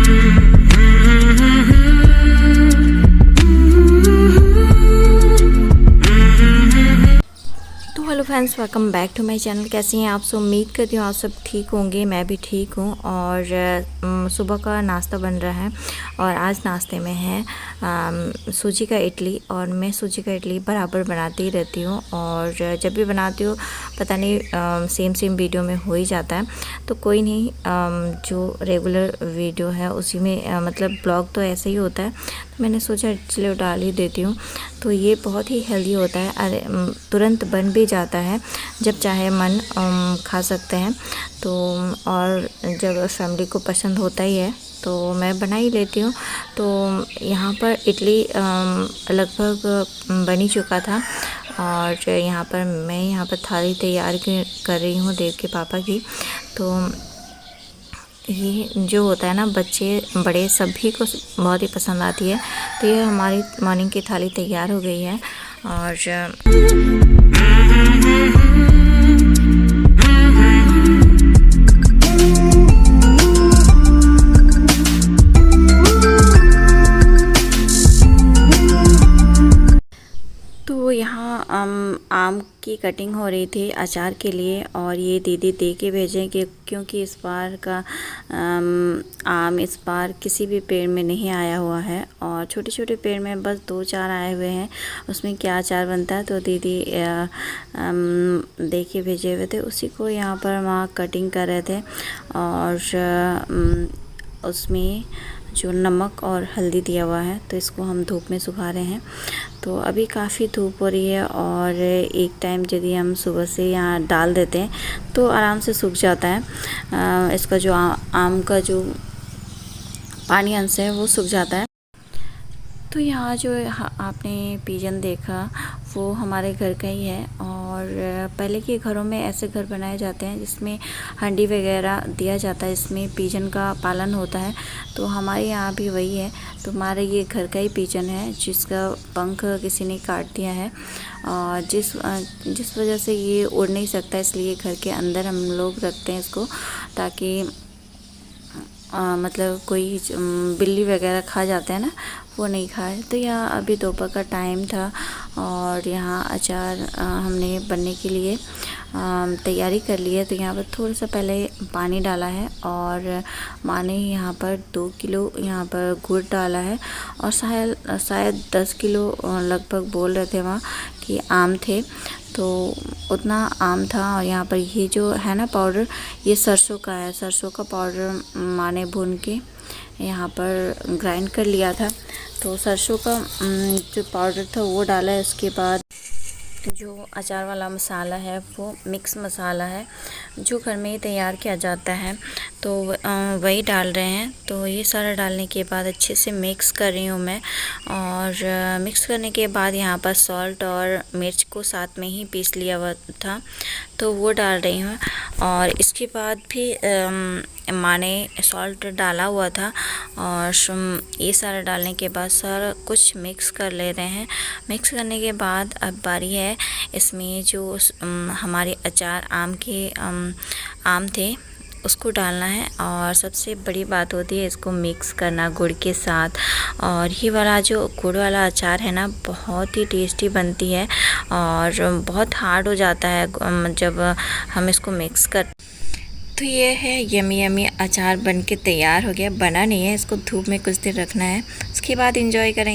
Hello friends, welcome back to my channel. कैसी हैं आप सब? उम्मीद करती हूँ आप सब ठीक होंगे। मैं भी ठीक हूँ। और सुबह का नाश्ता बन रहा है और आज नाश्ते में है सूजी का इडली। और मैं सूजी का इडली बराबर बनाती ही रहती हूँ और जब भी बनाती हूँ पता नहीं सेम वीडियो में हो ही जाता है। तो कोई नहीं, जो रेगुलर वीडियो है उसी में मतलब ब्लॉग तो ऐसे ही होता है, तो मैंने सोचा चलो डाल ही देती हूँ। तो ये बहुत ही हेल्दी होता है, अरे तुरंत बन भी जाता है, जब चाहे मन खा सकते हैं। तो और जब फैमिली को पसंद होता ही है तो मैं बना ही लेती हूँ। तो यहाँ पर इडली लगभग बन ही चुका था और यहाँ पर थाली तैयार कर रही हूँ देव के पापा की। तो ये जो होता है ना, बच्चे बड़े सभी को बहुत ही पसंद आती है। तो ये हमारी मॉर्निंग की थाली तैयार हो गई है। और तो यहाँ आम की कटिंग हो रही थी अचार के लिए, और ये दीदी दे के भेजें कि क्योंकि इस बार का आम इस बार किसी भी पेड़ में नहीं आया हुआ है और छोटे छोटे पेड़ में बस 2-4 आए हुए हैं, उसमें क्या अचार बनता है। तो दीदी दे के भेजे हुए थे, उसी को यहाँ पर वहाँ कटिंग कर रहे थे। और उसमें जो नमक और हल्दी दिया हुआ है, तो इसको हम धूप में सुखा रहे हैं। तो अभी काफ़ी धूप हो रही है और एक टाइम यदि हम सुबह से यहाँ डाल देते हैं तो आराम से सूख जाता है। इसका जो आम का जो पानी अंश है वो सूख जाता है। तो यहाँ जो आपने पिजन देखा वो हमारे घर का ही है। और पहले के घरों में ऐसे घर बनाए जाते हैं जिसमें हंडी वगैरह दिया जाता है, इसमें पिजन का पालन होता है। तो हमारे यहाँ भी वही है। तो हमारे ये घर का ही पिजन है जिसका पंख किसी ने काट दिया है और जिस वजह से ये उड़ नहीं सकता, इसलिए घर के अंदर हम लोग रखते हैं इसको, ताकि मतलब कोई बिल्ली वगैरह खा जाते हैं ना, वो नहीं खाए। तो यहाँ अभी दोपहर का टाइम था और यहाँ अचार हमने बनने के लिए तैयारी कर ली है। तो यहाँ पर थोड़ा सा पहले पानी डाला है और माँ ने यहाँ पर 2 किलो यहाँ पर गुड़ डाला है और शायद 10 किलो लगभग बोल रहे थे वहाँ कि आम थे, तो उतना आम था। और यहाँ पर ये जो है ना पाउडर, ये सरसों का है। सरसों का पाउडर माँ ने भून के यहाँ पर ग्राइंड कर लिया था। तो सरसों का जो पाउडर था वो डाला है। उसके बाद जो अचार वाला मसाला है वो मिक्स मसाला है जो घर में ही तैयार किया जाता है, तो वही डाल रहे हैं। तो ये सारा डालने के बाद अच्छे से मिक्स कर रही हूँ मैं। और मिक्स करने के बाद यहाँ पर सॉल्ट और मिर्च को साथ में ही पीस लिया हुआ था, तो वो डाल रही हूँ। और इसके बाद भी माँ ने सॉल्ट डाला हुआ था। और ये सारा डालने के बाद सारा कुछ मिक्स कर ले रहे हैं। मिक्स करने के बाद अब बारी है इसमें जो हमारे अचार आम थे उसको डालना है। और सबसे बड़ी बात होती है इसको मिक्स करना गुड़ के साथ। और ये वाला जो गुड़ वाला अचार है ना, बहुत ही टेस्टी बनती है और बहुत हार्ड हो जाता है जब हम इसको मिक्स कर। तो ये है यमी अचार बन के तैयार हो गया। बना नहीं है, इसको धूप में कुछ देर रखना है, उसके बाद एंजॉय करेंगे।